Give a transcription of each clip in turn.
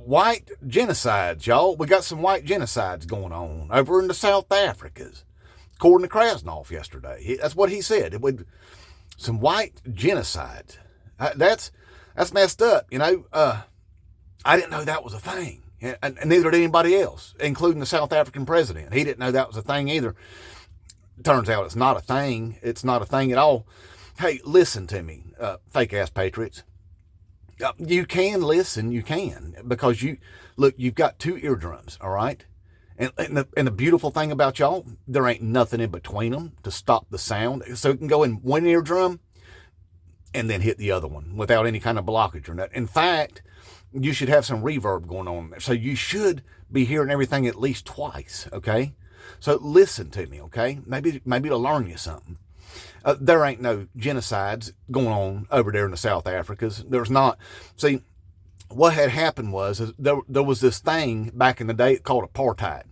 white genocides, y'all. We got some white genocides going on over in the South Africas, according to Krasnov yesterday. That's what he said. It would some white genocides. That's messed up. I didn't know that was a thing, and neither did anybody else, including the South African president. He didn't know that was a thing either. Turns out it's not a thing. It's not a thing at all. Hey, listen to me, fake ass patriots. You can listen, you can, because you've got two eardrums, all right? And the beautiful thing about y'all, there ain't nothing in between them to stop the sound. So it can go in one eardrum and then hit the other one without any kind of blockage or nothing. In fact, you should have some reverb going on there. So you should be hearing everything at least twice, okay? So listen to me, okay? Maybe it'll learn you something. There ain't no genocides going on over there in the South Africas. There's not. See, what had happened was there was this thing back in the day called apartheid.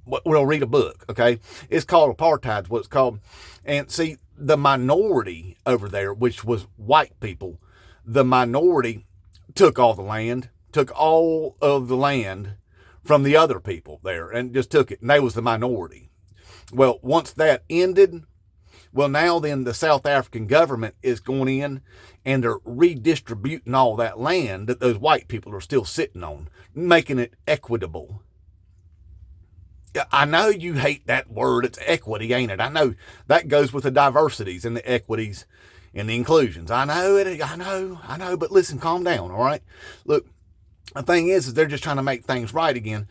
We'll read a book, okay? It's called apartheid, what it's called. And see, the minority over there, which was white people, the minority took all the land, took all of the land from the other people there and just took it. And they was the minority. Well, once that ended, well, now then the South African government is going in and they're redistributing all that land that those white people are still sitting on, making it equitable. I know you hate that word. It's equity, ain't it? I know that goes with the diversities and the equities and the inclusions. I know, but listen, calm down, all right? Look, the thing is they're just trying to make things right again.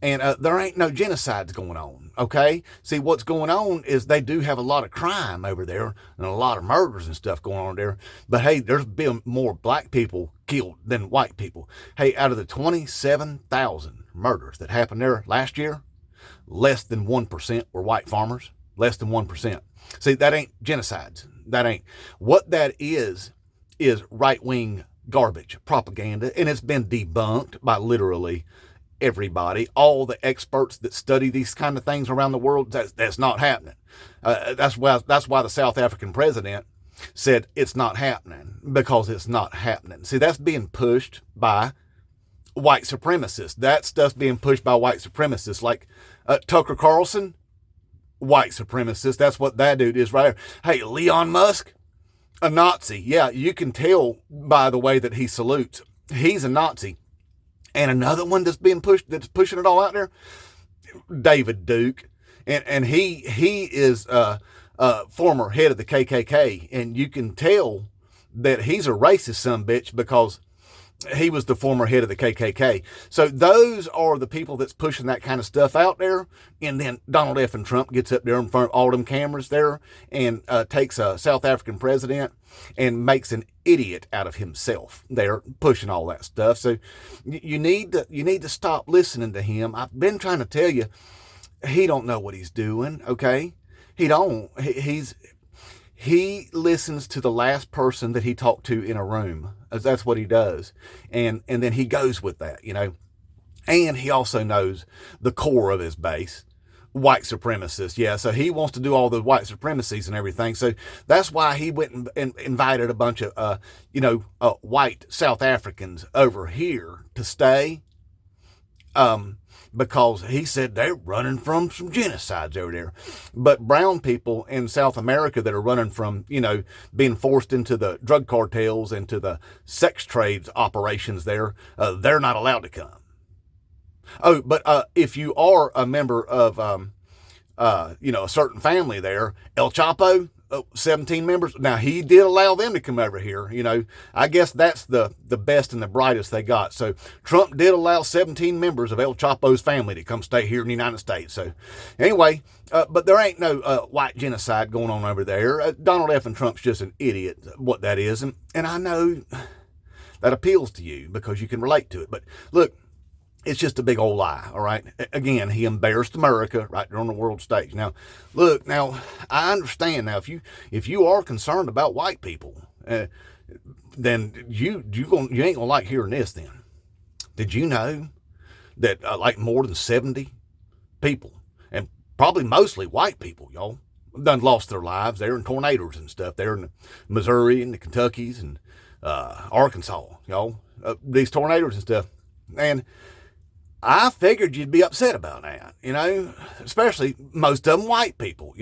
And there ain't no genocides going on, okay? See, what's going on is they do have a lot of crime over there and a lot of murders and stuff going on there. But, hey, there's been more black people killed than white people. Hey, out of the 27,000 murders that happened there last year, less than 1% were white farmers. Less than 1%. See, that ain't genocides. That ain't. What that is right-wing garbage, propaganda, and it's been debunked by literally everybody, all the experts that study these kind of things around the world. That's not happening. That's why the South African president said it's not happening, because it's not happening. See, that's being pushed by white supremacists. That stuff's being pushed by white supremacists like Tucker Carlson, white supremacist. That's what that dude is right there. Hey, Elon Musk, a Nazi. Yeah, you can tell by the way that he salutes. He's a Nazi. And another one that's being pushed, that's pushing it all out there, David Duke. And he is former head of the KKK. And you can tell that he's a racist sumbitch because he was the former head of the KKK. So those are the people that's pushing that kind of stuff out there. And then Donald F. and Trump gets up there in front of all them cameras there and takes a South African president and makes an idiot out of himself there, pushing all that stuff. So you need to stop listening to him. I've been trying to tell you, he don't know what he's doing, okay? He don't. He listens to the last person that he talked to in a room. That's what he does. And then he goes with that, And he also knows the core of his base, white supremacists. Yeah, so he wants to do all the white supremacies and everything. So that's why he went and invited a bunch of, white South Africans over here to stay. Because he said they're running from some genocides over there. But brown people in South America that are running from, being forced into the drug cartels and to the sex trades operations there, they're not allowed to come. Oh, but if you are a member of, a certain family there, El Chapo, 17 members. Now, he did allow them to come over here. I guess that's the best and the brightest they got. So Trump did allow 17 members of El Chapo's family to come stay here in the United States. So anyway, but there ain't no white genocide going on over there. Donald F. and Trump's just an idiot, what that is. And I know that appeals to you because you can relate to it. But look, it's just a big old lie, all right? Again, he embarrassed America right there on the world stage. Now, look, I understand now, if you are concerned about white people, then you ain't gonna like hearing this then. Did you know that like more than 70 people, and probably mostly white people, y'all, done lost their lives there in tornadoes and stuff there in Missouri and the Kentuckys and Arkansas, y'all. these tornadoes and stuff. And I figured you'd be upset about that, especially most of them white people,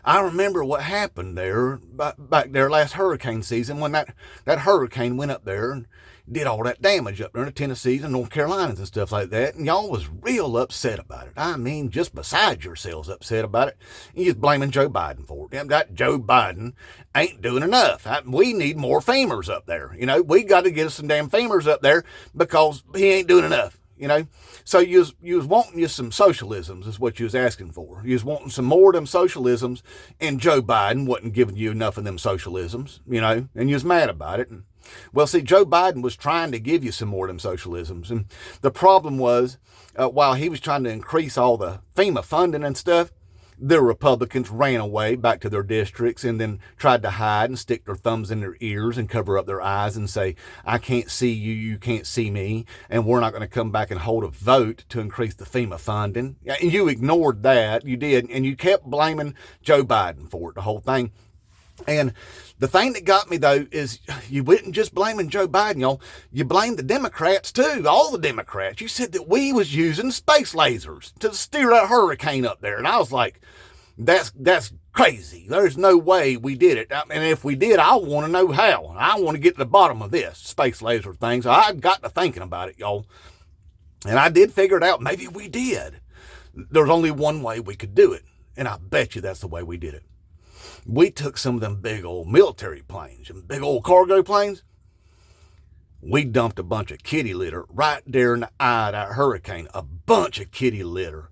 I remember what happened there back there last hurricane season when that hurricane went up there and did all that damage up there in the Tennessees and North Carolinas and stuff like that. And y'all was real upset about it. I mean, just beside yourselves upset about it. You just blaming Joe Biden for it. That Joe Biden ain't doing enough. We need more FEMAs up there. We got to get us some damn FEMAs up there because he ain't doing enough. So you was wanting you some socialisms is what you was asking for. You was wanting some more of them socialisms, and Joe Biden wasn't giving you enough of them socialisms, and you was mad about it. And, well, see, Joe Biden was trying to give you some more of them socialisms, and the problem was, while he was trying to increase all the FEMA funding and stuff, the Republicans ran away back to their districts and then tried to hide and stick their thumbs in their ears and cover up their eyes and say, I can't see you, you can't see me, and we're not going to come back and hold a vote to increase the FEMA funding. And you ignored that, you did, and you kept blaming Joe Biden for it, the whole thing. And the thing that got me, though, is you wasn't just blaming Joe Biden, y'all. You blamed the Democrats, too, all the Democrats. You said that we was using space lasers to steer that hurricane up there. And I was like, that's crazy. There's no way we did it. And if we did, I want to know how. I want to get to the bottom of this space laser thing. So I got to thinking about it, y'all. And I did figure it out. Maybe we did. There's only one way we could do it. And I bet you that's the way we did it. We took some of them big old military planes and big old cargo planes. We dumped a bunch of kitty litter right there in the eye of that hurricane. A bunch of kitty litter.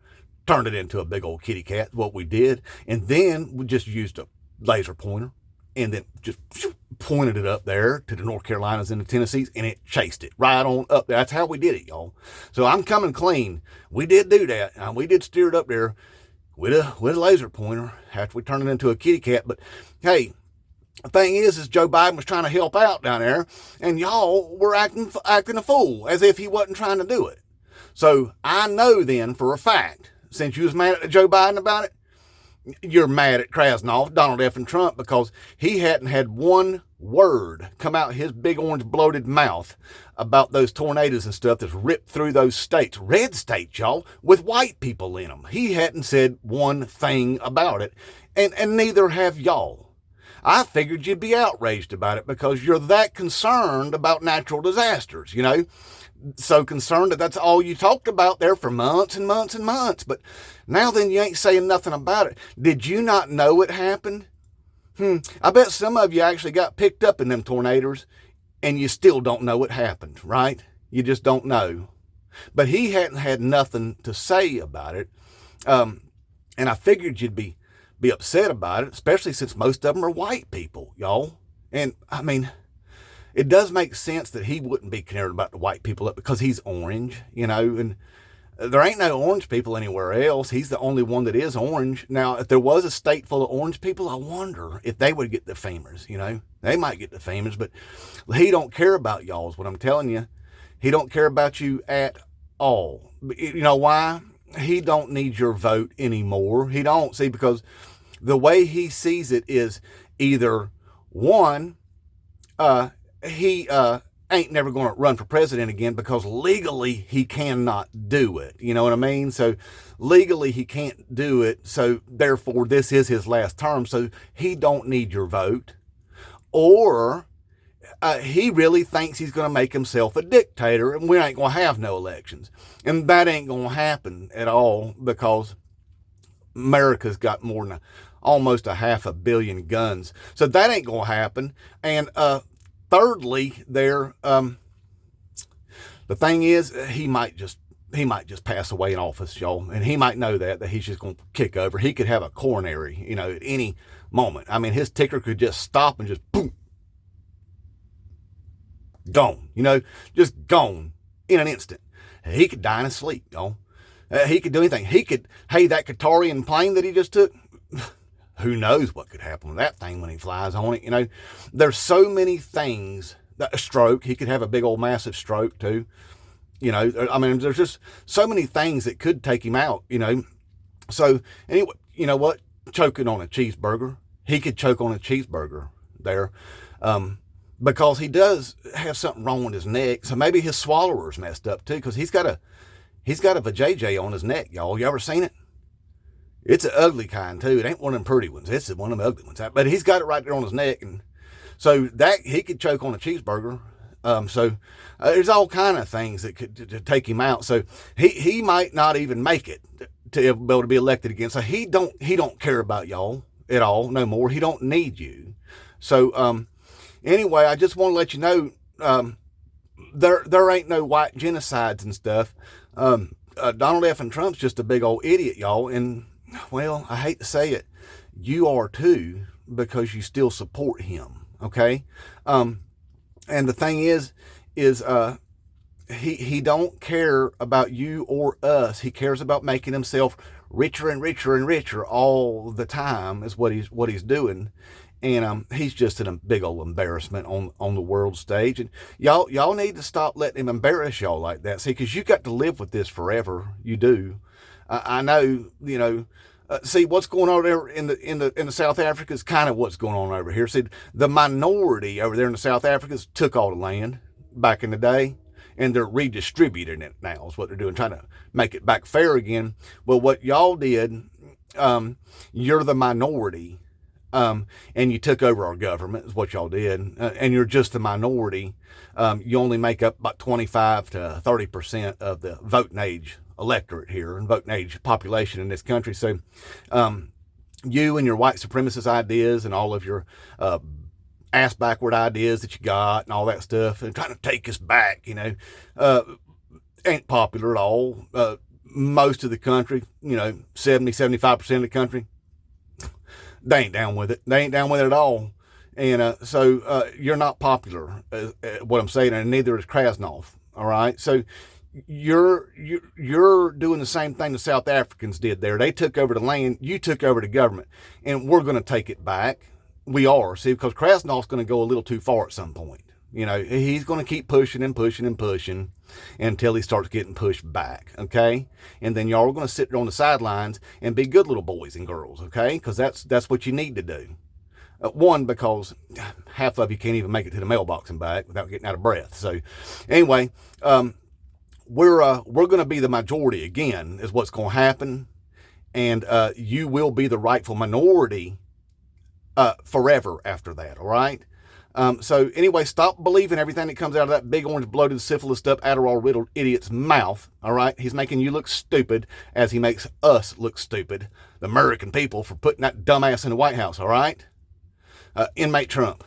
Turned it into a big old kitty cat, what we did. And then we just used a laser pointer and then just pointed it up there to the North Carolinas and the Tennessees, and it chased it right on up there. That's how we did it, y'all. So I'm coming clean. We did do that. And we did steer it up there with a laser pointer after we turned it into a kitty cat. But hey, the thing is Joe Biden was trying to help out down there, and y'all were acting a fool as if he wasn't trying to do it. So I know then for a fact, since you was mad at Joe Biden about it, you're mad at Krasnov, Donald F. and Trump, because he hadn't had one word come out his big orange bloated mouth about those tornadoes and stuff that's ripped through those states, red states, y'all, with white people in them. He hadn't said one thing about it, and neither have y'all. I figured you'd be outraged about it because you're that concerned about natural disasters, so concerned that that's all you talked about there for months and months and months. But now then you ain't saying nothing about it. Did you not know it happened? I bet some of you actually got picked up in them tornadoes and you still don't know it happened, right? You just don't know. But he hadn't had nothing to say about it. And I figured you'd be upset about it, especially since most of them are white people, y'all. And I mean, it does make sense that he wouldn't be caring about the white people because he's orange, and there ain't no orange people anywhere else. He's the only one that is orange. Now, if there was a state full of orange people, I wonder if they would get the FEMAs, They might get the FEMAs, but he don't care about y'all is what I'm telling you. He don't care about you at all. You know why? He don't need your vote anymore. He don't, see, because the way he sees it is either one, he ain't never going to run for president again because legally he cannot do it. You know what I mean? So legally he can't do it. So therefore this is his last term. So he don't need your vote. Or he really thinks he's going to make himself a dictator and we ain't going to have no elections. And that ain't going to happen at all because America's got more than almost 500 million guns. So that ain't going to happen. And, thirdly, the thing is, he might just pass away in office, y'all, and he might know that he's just going to kick over. He could have a coronary, at any moment. I mean, his ticker could just stop and just boom, gone. Just gone in an instant. He could die in his sleep, y'all. He could do anything. That Qatarian plane that he just took. Who knows what could happen with that thing when he flies on it, There's so many things. A stroke, he could have a big old massive stroke too. I mean, there's just so many things that could take him out, So anyway, you know what? Choking on a cheeseburger. He could choke on a cheeseburger there. because he does have something wrong with his neck. So maybe his swallower's messed up too, because he's got a vajayjay on his neck, y'all. You ever seen it? It's an ugly kind too. It ain't one of them pretty ones. It's one of them ugly ones. But he's got it right there on his neck, and so that he could choke on a cheeseburger. There's all kind of things that could to take him out. So he might not even make it to be able to be elected again. So he don't care about y'all at all no more. He don't need you. So anyway, I just want to let you know there ain't no white genocides and stuff. Donald F. and Trump's just a big old idiot, y'all. And well, I hate to say it, you are too, because you still support him. Okay. And the thing is he don't care about you or us. He cares about making himself richer and richer and richer all the time is what he's doing. And he's just a big old embarrassment on the world stage. And y'all need to stop letting him embarrass y'all like that. See, because you got to live with this forever. You do. I know. You know. See, what's going on there in the South Africa is kind of what's going on over here. See, the minority over there in the South Africans took all the land back in the day, and they're redistributing it now. Is what they're doing, trying to make it back fair again. Well, what y'all did, you're the minority. And you took over our government is what y'all did, and you're just the minority. You only make up about 25 to 30% of the voting age electorate here and voting age population in this country. So, you and your white supremacist ideas and all of your ass backward ideas that you got and all that stuff and trying to take us back, ain't popular at all. Most of the country, 75% of the country, they ain't down with it. They ain't down with it at all. And so you're not popular, what I'm saying, and neither is Krasnov. All right. So you're doing the same thing the South Africans did there. They took over the land. You took over the government, and we're going to take it back. We are. See, because Krasnov's going to go a little too far at some point. He's going to keep pushing and pushing and pushing until he starts getting pushed back, okay? And then y'all are going to sit there on the sidelines and be good little boys and girls, okay? Because that's what you need to do. One, because half of you can't even make it to the mailbox and back without getting out of breath. So anyway, we're going to be the majority again is what's going to happen. And you will be the rightful minority forever after that, all right? So anyway, stop believing everything that comes out of that big orange bloated syphilis up Adderall riddled idiot's mouth. All right. He's making you look stupid as he makes us look stupid, the American people, for putting that dumbass in the White House. All right. Inmate Trump.